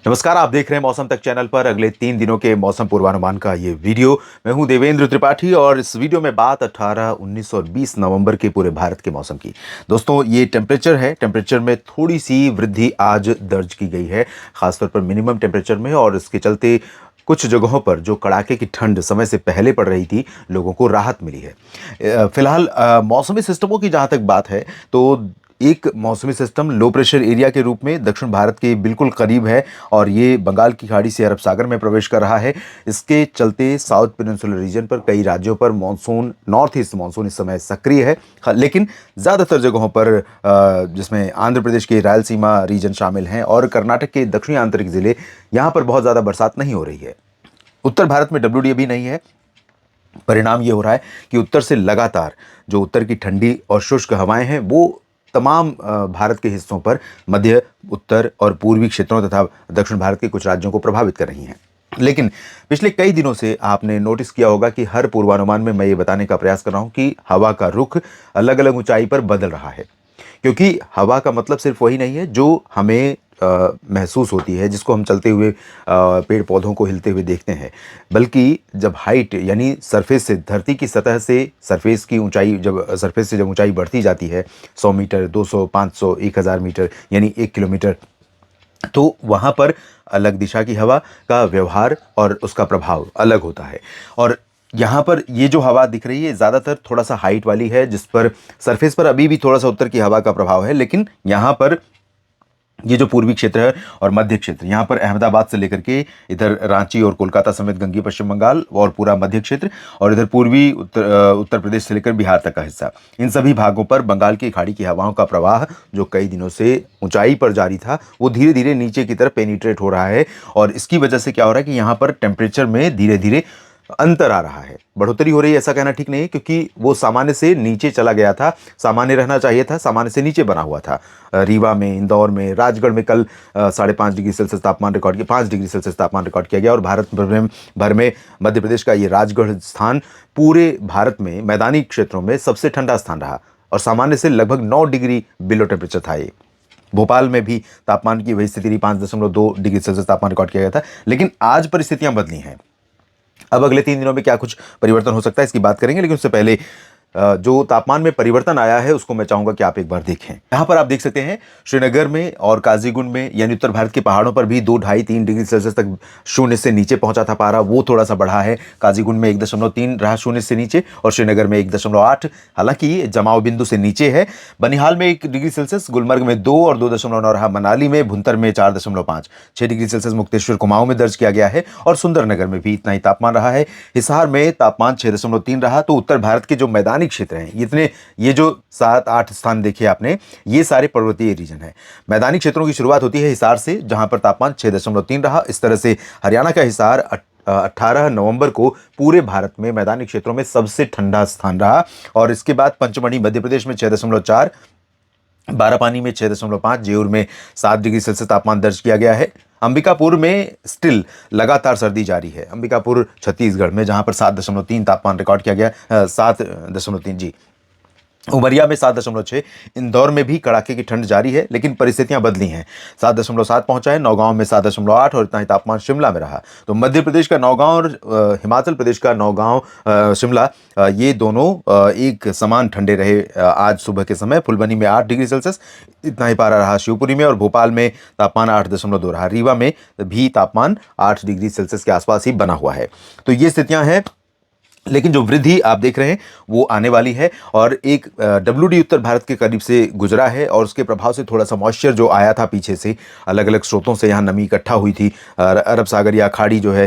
नमस्कार, आप देख रहे हैं मौसम तक चैनल पर अगले 3 दिनों के मौसम पूर्वानुमान का ये वीडियो। मैं हूं देवेंद्र त्रिपाठी और इस वीडियो में बात 18, 19 और 20 नवंबर के पूरे भारत के मौसम की। दोस्तों, ये टेम्परेचर है, टेम्परेचर में थोड़ी सी वृद्धि आज दर्ज की गई है, खासतौर पर मिनिमम टेम्परेचर में, और इसके चलते कुछ जगहों पर जो कड़ाके की ठंड समय से पहले पड़ रही थी, लोगों को राहत मिली है। फिलहाल मौसमी सिस्टमों की जहाँ तक बात है तो एक मौसमी सिस्टम लो प्रेशर एरिया के रूप में दक्षिण भारत के बिल्कुल करीब है और ये बंगाल की खाड़ी से अरब सागर में प्रवेश कर रहा है। इसके चलते साउथ पेनिनसुलर रीजन पर कई राज्यों पर मानसून, नॉर्थ ईस्ट मानसून इस समय सक्रिय है, लेकिन ज़्यादातर जगहों पर जिसमें आंध्र प्रदेश के रायलसीमा रीजन शामिल हैं और कर्नाटक के दक्षिणी आंतरिक ज़िले, यहाँ पर बहुत ज़्यादा बरसात नहीं हो रही है। उत्तर भारत में WD भी नहीं है। परिणाम ये हो रहा है कि उत्तर से लगातार जो उत्तर की ठंडी और शुष्क हवाएं हैं वो तमाम भारत के हिस्सों पर, मध्य, उत्तर और पूर्वी क्षेत्रों तथा दक्षिण भारत के कुछ राज्यों को प्रभावित कर रही हैं। लेकिन पिछले कई दिनों से आपने नोटिस किया होगा कि हर पूर्वानुमान में मैं ये बताने का प्रयास कर रहा हूं कि हवा का रुख अलग अलग ऊंचाई पर बदल रहा है, क्योंकि हवा का मतलब सिर्फ वही नहीं है जो हमें महसूस होती है, जिसको हम चलते हुए पेड़ पौधों को हिलते हुए देखते हैं, बल्कि जब हाइट यानी सरफेस से, धरती की सतह से सरफेस की ऊंचाई, जब सरफेस से जब ऊंचाई बढ़ती जाती है 100 मीटर, 200, 500, 1000 मीटर यानी 1 किलोमीटर, तो वहाँ पर अलग दिशा की हवा का व्यवहार और उसका प्रभाव अलग होता है। और यहाँ पर ये जो हवा दिख रही है ज़्यादातर थोड़ा सा हाइट वाली है, जिस पर सरफेस पर अभी भी थोड़ा सा उत्तर की हवा का प्रभाव है, लेकिन यहाँ पर ये जो पूर्वी क्षेत्र है और मध्य क्षेत्र, यहाँ पर अहमदाबाद से लेकर के इधर रांची और कोलकाता समेत गंगीय पश्चिम बंगाल और पूरा मध्य क्षेत्र, और इधर पूर्वी उत्तर प्रदेश से लेकर बिहार तक का हिस्सा, इन सभी भागों पर बंगाल की खाड़ी की हवाओं का प्रवाह जो कई दिनों से ऊंचाई पर जारी था, वो धीरे धीरे नीचे की तरफ पेनिट्रेट हो रहा है। और इसकी वजह से क्या हो रहा है कि यहाँ पर टेम्परेचर में धीरे धीरे अंतर आ रहा है, बढ़ोतरी हो रही है, ऐसा कहना ठीक नहीं है, क्योंकि वो सामान्य से नीचे चला गया था, सामान्य रहना चाहिए था, सामान्य से नीचे बना हुआ था। रीवा में, इंदौर में, राजगढ़ में कल 5.5 डिग्री सेल्सियस तापमान रिकॉर्ड किया, 5 डिग्री सेल्सियस तापमान रिकॉर्ड किया गया। और भारत भर में मध्य प्रदेश का ये राजगढ़ स्थान पूरे भारत में मैदानी क्षेत्रों में सबसे ठंडा स्थान रहा और सामान्य से लगभग 9 डिग्री बिलो टेम्परेचर था ये। भोपाल में भी तापमान की वही स्थिति रही, 5.2 डिग्री सेल्सियस तापमान रिकॉर्ड किया गया था। लेकिन आज परिस्थितियां बदली हैं। अब अगले 3 दिनों में क्या कुछ परिवर्तन हो सकता है, इसकी बात करेंगे, लेकिन उससे पहले जो तापमान में परिवर्तन आया है उसको मैं चाहूंगा कि आप एक बार देखें। यहाँ पर आप देख सकते हैं श्रीनगर में और काजीगुंड में, यानी उत्तर भारत के पहाड़ों पर भी 2, 2.5, 3 डिग्री सेल्सियस तक शून्य से नीचे पहुंचा था पारा, वो थोड़ा सा बढ़ा है। काजीगुंड में 1.3 रहा शून्य से नीचे, और श्रीनगर में 1.8, हालांकि जमाव बिंदु से नीचे है। बनिहाल में 1 डिग्री सेल्सियस, गुलमर्ग में 2 और 2.9 रहा। मनाली में, भुंतर में 4.5, 6 डिग्री सेल्सियस मुक्तेश्वर, कुमाऊं में दर्ज किया गया है, और सुंदरनगर में भी इतना ही तापमान रहा है। हिसार में तापमान 6.3 रहा। तो उत्तर भारत के जो मैदानी क्षेत्र हैं, इतने, ये जो 7-8 स्थान देखे आपने, ये सारे पर्वतीय रीजन है। मैदानी क्षेत्रों की शुरुआत होती है हिसार से, जहां पर तापमान 6.3 रहा। इस तरह से हरियाणा का हिसार 18 नवंबर को पूरे भारत में मैदानी क्षेत्रों में सबसे ठंडा स्थान रहा। और इसके बाद पंचमढ़ी मध्य प्रदेश में 6.4, बारापानी में 6.5, जेऊर में 7 डिग्री सेल्सियस तापमान दर्ज किया गया है। अंबिकापुर में स्टिल लगातार सर्दी जारी है। अंबिकापुर छत्तीसगढ़ में, जहां पर 7.3 तापमान रिकॉर्ड किया गया, 7.3 जी। उमरिया में 7.6, इंदौर में भी कड़ाके की ठंड जारी है, लेकिन परिस्थितियां बदली हैं। 7.7 पहुंचा है। नौगांव में 7.8, और इतना ही तापमान शिमला में रहा। तो मध्य प्रदेश का नौगांव और हिमाचल प्रदेश का नौगांव, शिमला, ये दोनों एक समान ठंडे रहे आज सुबह के समय। फुलबनी में 8 डिग्री सेल्सियस इतना ही पारा रहा। शिवपुरी में और भोपाल में तापमान 8.2 रहा। रीवा में भी तापमान 8 डिग्री सेल्सियस के आसपास ही बना हुआ है। तो ये स्थितियां हैं, लेकिन जो वृद्धि आप देख रहे हैं वो आने वाली है। और एक WD उत्तर भारत के करीब से गुजरा है, और उसके प्रभाव से थोड़ा सा मॉइस्चर जो आया था पीछे से, अलग अलग स्रोतों से यहाँ नमी इकट्ठा हुई थी, अरब सागर या खाड़ी जो है,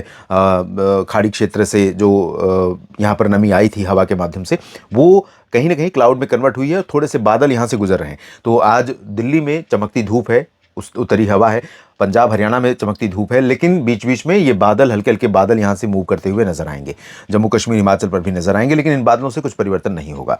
खाड़ी क्षेत्र से जो यहाँ पर नमी आई थी हवा के माध्यम से, वो कहीं ना कहीं क्लाउड में कन्वर्ट हुई है। थोड़े से बादल यहाँ से गुजर रहे हैं। तो आज दिल्ली में चमकती धूप है, उस उत्तरी हवा है। पंजाब हरियाणा में चमकती धूप है, लेकिन बीच बीच में ये बादल, हल्के हल्के बादल यहाँ से मूव करते हुए नजर आएंगे। जम्मू कश्मीर, हिमाचल पर भी नजर आएंगे, लेकिन इन बादलों से कुछ परिवर्तन नहीं होगा।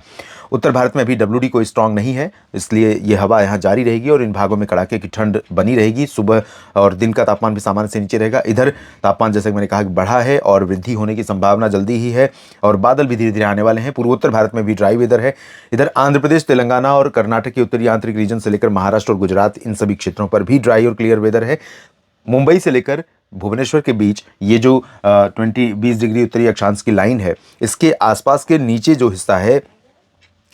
उत्तर भारत में अभी WD कोई स्ट्रांग नहीं है, इसलिए ये हवा यहाँ जारी रहेगी और इन भागों में कड़ाके की ठंड बनी रहेगी। सुबह और दिन का तापमान भी सामान्य से नीचे रहेगा। इधर तापमान, जैसे मैंने कहा, बढ़ा है और वृद्धि होने की संभावना जल्दी ही है, और बादल भी धीरे धीरे आने वाले हैं। पूर्वोत्तर भारत में भी ड्राई वेदर है। इधर आंध्र प्रदेश, तेलंगाना और कर्नाटक के उत्तरी आंतरिक रीजन से लेकर महाराष्ट्र और गुजरात, इन सभी क्षेत्रों पर भी ड्राई और क्लियर वेदर है। मुंबई से लेकर भुवनेश्वर के बीच ये जो 20 डिग्री उत्तरी अक्षांश की लाइन है, इसके आसपास के नीचे जो हिस्सा है,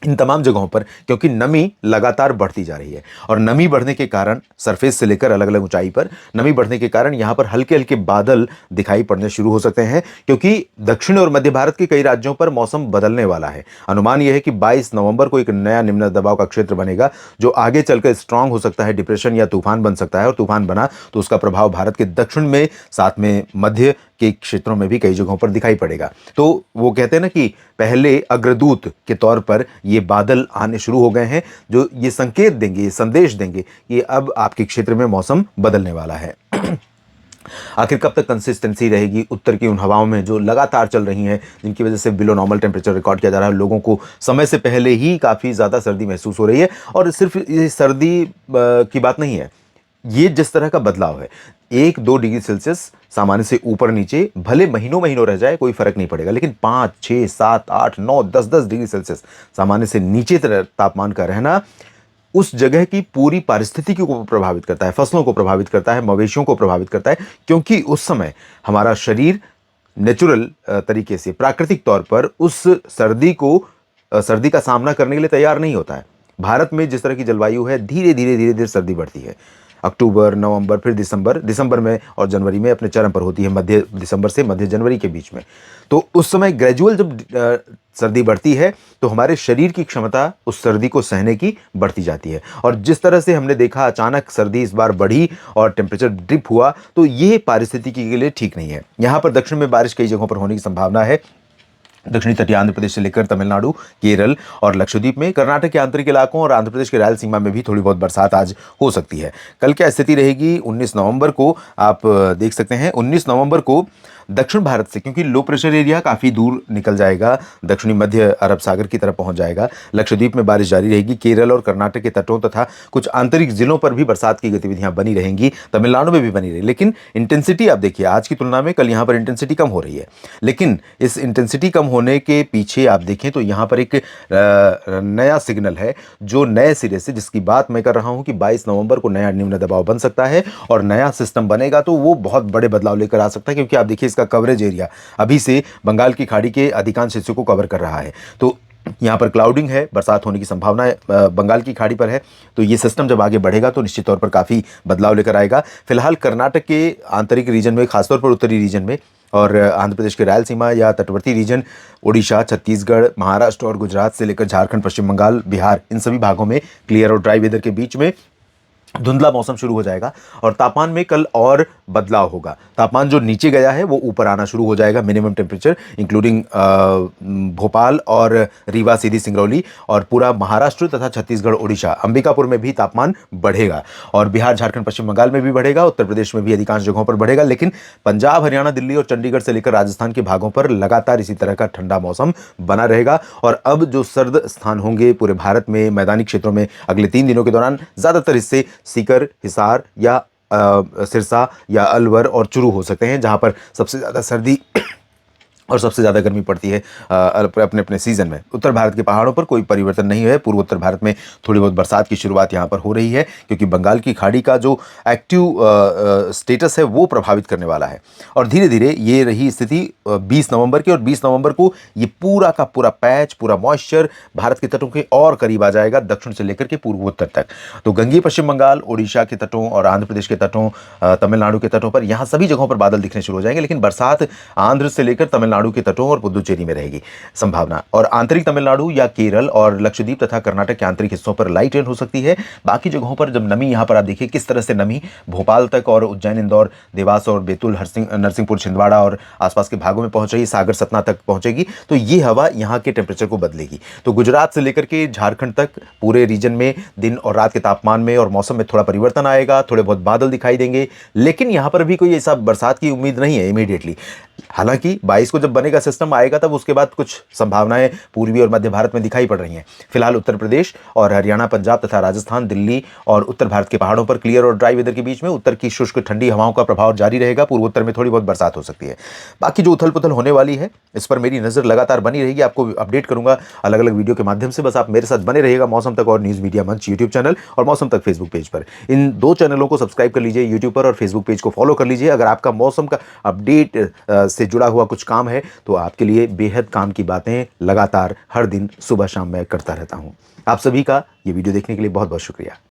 इन तमाम जगहों पर क्योंकि नमी लगातार बढ़ती जा रही है और नमी बढ़ने के कारण सरफेस से लेकर अलग अलग ऊंचाई पर नमी बढ़ने के कारण यहां पर हल्के हल्के बादल दिखाई पड़ने शुरू हो सकते हैं, क्योंकि दक्षिण और मध्य भारत के कई राज्यों पर मौसम बदलने वाला है। अनुमान यह है कि 22 नवंबर को एक नया निम्न दबाव का क्षेत्र बनेगा जो आगे चलकर स्ट्रांग हो सकता है, डिप्रेशन या तूफान बन सकता है, और तूफान बना तो उसका प्रभाव भारत के दक्षिण में, साथ में मध्य के क्षेत्रों में भी कई जगहों पर दिखाई पड़ेगा। तो वो कहते हैं ना कि पहले अग्रदूत के तौर पर ये बादल आने शुरू हो गए हैं, जो ये संकेत देंगे, ये संदेश देंगे कि अब आपके क्षेत्र में मौसम बदलने वाला है। आखिर कब तक कंसिस्टेंसी रहेगी उत्तर की उन हवाओं में जो लगातार चल रही हैं, जिनकी वजह से बिलो नॉर्मल टेम्परेचर रिकॉर्ड किया जा रहा है, लोगों को समय से पहले ही काफ़ी ज़्यादा सर्दी महसूस हो रही है। और सिर्फ ये सर्दी की बात नहीं है, ये जिस तरह का बदलाव है, 1-2 डिग्री सेल्सियस सामान्य से ऊपर नीचे भले महीनों महीनों रह जाए कोई फर्क नहीं पड़ेगा, लेकिन 5, 6, 7, 8, 9, 10 डिग्री सेल्सियस सामान्य से नीचे तापमान का रहना उस जगह की पूरी पारिस्थितिकी को प्रभावित करता है, फसलों को प्रभावित करता है, मवेशियों को प्रभावित करता है, क्योंकि उस समय हमारा शरीर नेचुरल तरीके से, प्राकृतिक तौर पर उस सर्दी का सामना करने के लिए तैयार नहीं होता है। भारत में जिस तरह की जलवायु है, धीरे धीरे सर्दी बढ़ती है। अक्टूबर, नवंबर, फिर दिसंबर में और जनवरी में अपने चरम पर होती है, मध्य दिसंबर से मध्य जनवरी के बीच में। तो उस समय ग्रेजुअल जब सर्दी बढ़ती है तो हमारे शरीर की क्षमता उस सर्दी को सहने की बढ़ती जाती है। और जिस तरह से हमने देखा अचानक सर्दी इस बार बढ़ी और टेम्परेचर डिप हुआ, तो ये पारिस्थितिकी के लिए ठीक नहीं है। यहाँ पर दक्षिण में बारिश कई जगहों पर होने की संभावना है। दक्षिणी तटीय आंध्र प्रदेश से लेकर तमिलनाडु, केरल और लक्षद्वीप में, कर्नाटक के आंतरिक इलाकों और आंध्र प्रदेश के रायलसीमा में भी थोड़ी बहुत बरसात आज हो सकती है। कल क्या स्थिति रहेगी 19 नवंबर को आप देख सकते हैं। 19 नवंबर को दक्षिण भारत से, क्योंकि लो प्रेशर एरिया काफ़ी दूर निकल जाएगा, दक्षिणी मध्य अरब सागर की तरफ पहुंच जाएगा, लक्षद्वीप में बारिश जारी रहेगी, केरल और कर्नाटक के तटों तथा कुछ आंतरिक जिलों पर भी बरसात की गतिविधियां बनी रहेंगी, तमिलनाडु में भी बनी रहेगी। लेकिन इंटेंसिटी आप देखिए, आज की तुलना में कल यहाँ पर इंटेंसिटी कम हो रही है, लेकिन इस इंटेंसिटी कम होने के पीछे आप देखें तो यहाँ पर एक नया सिग्नल है, जो नए सिरे से, जिसकी बात मैं कर रहा हूँ कि 22 नवंबर को नया निम्न दबाव बन सकता है और नया सिस्टम बनेगा तो वो बहुत बड़े बदलाव लेकर आ सकता है, क्योंकि आप देखिए का कवरेज एरिया अभी से बंगाल की खाड़ी के अधिकांश हिस्सों को कवर कर रहा है। तो यहाँ पर क्लाउडिंग है, बरसात होने की संभावना है, बंगाल की खाड़ी पर है। तो ये सिस्टम जब आगे बढ़ेगा तो निश्चित तौर पर काफ़ी बदलाव लेकर आएगा। फिलहाल कर्नाटक के आंतरिक रीजन में, खासतौर पर उत्तरी रीजन में, और आंध्र प्रदेश के रायलसीमा या तटवर्ती रीजन, ओडिशा, छत्तीसगढ़, महाराष्ट्र और गुजरात से लेकर झारखंड, पश्चिम बंगाल, बिहार, इन सभी भागों में क्लियर और ड्राई वेदर के बीच में धुंधला मौसम शुरू हो जाएगा और तापमान में कल और बदलाव होगा। तापमान जो नीचे गया है वो ऊपर आना शुरू हो जाएगा। मिनिमम टेम्परेचर इंक्लूडिंग भोपाल और रीवा, सीधी, सिंगरौली और पूरा महाराष्ट्र तथा छत्तीसगढ़, ओडिशा, अंबिकापुर में भी तापमान बढ़ेगा और बिहार, झारखंड, पश्चिम बंगाल में भी बढ़ेगा, उत्तर प्रदेश में भी अधिकांश जगहों पर बढ़ेगा। लेकिन पंजाब, हरियाणा, दिल्ली और चंडीगढ़ से लेकर राजस्थान के भागों पर लगातार इसी तरह का ठंडा मौसम बना रहेगा। और अब जो सर्द स्थान होंगे पूरे भारत में, मैदानी क्षेत्रों में, अगले 3 दिनों के दौरान ज़्यादातर हिस्से सीकर, हिसार या सिरसा या अलवर और चुरू हो सकते हैं, जहां पर सबसे ज़्यादा सर्दी और सबसे ज़्यादा गर्मी पड़ती है अपने अपने सीज़न में। उत्तर भारत के पहाड़ों पर कोई परिवर्तन नहीं है। पूर्व उत्तर भारत में थोड़ी बहुत बरसात की शुरुआत यहाँ पर हो रही है, क्योंकि बंगाल की खाड़ी का जो एक्टिव स्टेटस है वो प्रभावित करने वाला है। और धीरे धीरे ये रही स्थिति 20 नवंबर की, और 20 नवंबर को ये पूरा का पूरा पैच, पूरा मॉइस्चर भारत के तटों के और करीब आ जाएगा, दक्षिण से लेकर के पूर्व उत्तर तक। तो गंगीय पश्चिम बंगाल, ओडिशा के तटों और आंध्र प्रदेश के तटों, तमिलनाडु के तटों पर यहाँ सभी जगहों पर बादल दिखने शुरू हो जाएंगे। लेकिन बरसात आंध्र से लेकर तमिलनाडु के तटों और पुदुचेरी में रहेगी संभावना। और आंतरिक तमिलनाडु या केरल और लक्षद्वीप तथा कर्नाटक के आंतरिक हिस्सों पर लाइट रेन हो सकती है। बाकी जगहों पर जब नमी, यहाँ पर आप देखिए किस तरह से नमी भोपाल तक और उज्जैन, इंदौर, देवास और बैतूल, नरसिंहपुर, छिंदवाड़ा और आसपास के भागों में पहुंच रही, सागर, सतना तक पहुंचेगी, तो ये हवा यहाँ के टेम्परेचर को बदलेगी। तो गुजरात से लेकर के झारखंड तक पूरे रीजन में दिन और रात के तापमान में और मौसम में थोड़ा परिवर्तन आएगा, थोड़े बहुत बादल दिखाई देंगे, लेकिन यहाँ पर भी कोई ऐसा बरसात की उम्मीद नहीं है इमीडिएटली। हालांकि 22 को जब बनेगा सिस्टम आएगा तब उसके बाद कुछ संभावनाएं पूर्वी और मध्य भारत में दिखाई पड़ रही हैं। फिलहाल उत्तर प्रदेश और हरियाणा, पंजाब तथा राजस्थान, दिल्ली और उत्तर भारत के पहाड़ों पर क्लियर और ड्राई वेदर के बीच में उत्तर की शुष्क ठंडी हवाओं का प्रभाव जारी रहेगा। पूर्वोत्तर में थोड़ी बहुत बरसात हो सकती है। बाकी जो उथल पुथल होने वाली है इस पर मेरी नजर लगातार बनी रहेगी। आपको अपडेट करूंगा अलग अलग वीडियो के माध्यम से। बस आप मेरे साथ बने रहिएगा मौसम तक और न्यूज मीडिया मंच यूट्यूब चैनल और मौसम तक फेसबुक पेज पर। इन दो चैनलों को सब्सक्राइब कर लीजिए यूट्यूब पर और फेसबुक पेज को फॉलो कर लीजिए। अगर आपका मौसम का अपडेट से जुड़ा हुआ कुछ काम है तो आपके लिए बेहद काम की बातें लगातार हर दिन सुबह शाम मैं करता रहता हूं। आप सभी का ये वीडियो देखने के लिए बहुत बहुत शुक्रिया।